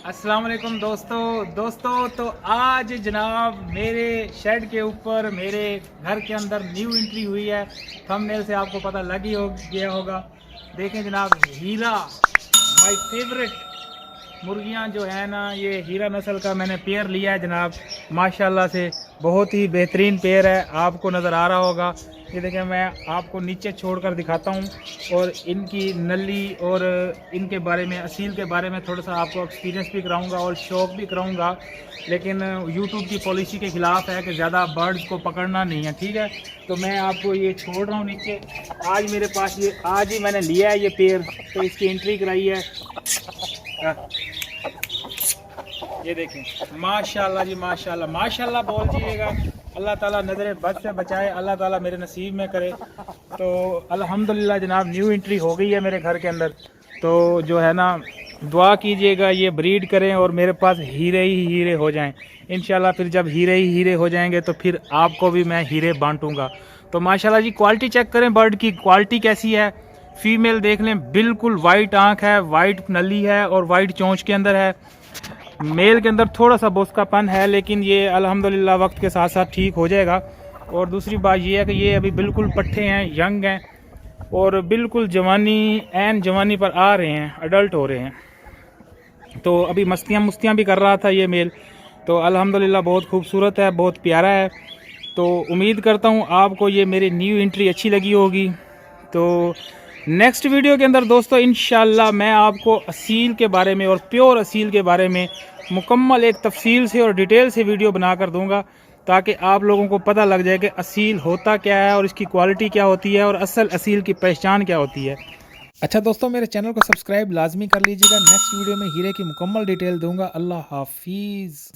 अस्सलाम वालेकुम दोस्तों तो आज जनाब मेरे शेड के ऊपर मेरे घर के अंदर न्यू एंट्री हुई है। थंबनेल से आपको पता लग ही हो गया होगा। देखें जनाब, हीरा माय फेवरेट मुर्गियां जो है ना, ये हीरा नस्ल का मैंने पेयर लिया है जनाब। माशाल्लाह से बहुत ही बेहतरीन पेयर है, आपको नज़र आ रहा होगा। ये देखें, मैं आपको नीचे छोड़कर दिखाता हूँ और इनकी नली और इनके बारे में, असील के बारे में थोड़ा सा आपको एक्सपीरियंस भी कराऊंगा और शौक भी कराऊंगा। लेकिन यूट्यूब की पॉलिसी के ख़िलाफ़ है कि ज़्यादा बर्ड्स को पकड़ना नहीं है, ठीक है। तो मैं आपको ये छोड़ रहा हूँ नीचे। आज मेरे पास ये आज ही मैंने लिया है ये पेयर, तो इसकी एंट्री कराई है। ये देखें, माशाल्लाह जी माशाल्लाह माशाल्लाह बोल दीजिएगा। अल्लाह ताला नज़र बद से बचाए, अल्लाह ताला मेरे नसीब में करे। तो अल्हम्दुलिल्लाह जनाब, न्यू एंट्री हो गई है मेरे घर के अंदर। तो जो है ना, दुआ कीजिएगा ये ब्रीड करें और मेरे पास हीरे ही हीरे हो जाएं इंशाल्लाह। फिर जब हीरे ही हीरे हो जाएंगे तो फिर आपको भी मैं हीरे बांटूंगा। तो माशाल्लाह जी, क्वालिटी चेक करें, बर्ड की क्वालिटी कैसी है। फीमेल देख लें, बिल्कुल वाइट आँख है, वाइट नली है और वाइट चोंच के अंदर है। मेल के अंदर थोड़ा सा बोस्कापन है, लेकिन ये अल्हम्दुलिल्लाह वक्त के साथ साथ ठीक हो जाएगा। और दूसरी बात ये है कि ये अभी बिल्कुल पट्टे हैं, यंग हैं और बिल्कुल जवानी एन जवानी पर आ रहे हैं, अडल्ट हो रहे हैं। तो अभी मस्तियाँ भी कर रहा था ये मेल। तो अल्हम्दुलिल्लाह बहुत खूबसूरत है, बहुत प्यारा है। तो उम्मीद करता हूँ आपको ये मेरी न्यू एंट्री अच्छी लगी होगी। तो नेक्स्ट वीडियो के अंदर दोस्तों इंशाल्लाह मैं आपको असील के बारे में और प्योर असील के बारे में मुकम्मल एक तफसील से और डिटेल से वीडियो बनाकर दूंगा, ताकि आप लोगों को पता लग जाए कि असील होता क्या है और इसकी क्वालिटी क्या होती है और असल असील की पहचान क्या होती है। अच्छा दोस्तों, मेरे चैनल को सब्सक्राइब लाजमी कर लीजिएगा। नेक्स्ट वीडियो में हीरे की मुकम्मल डिटेल दूंगा। अल्लाह हाफिज़।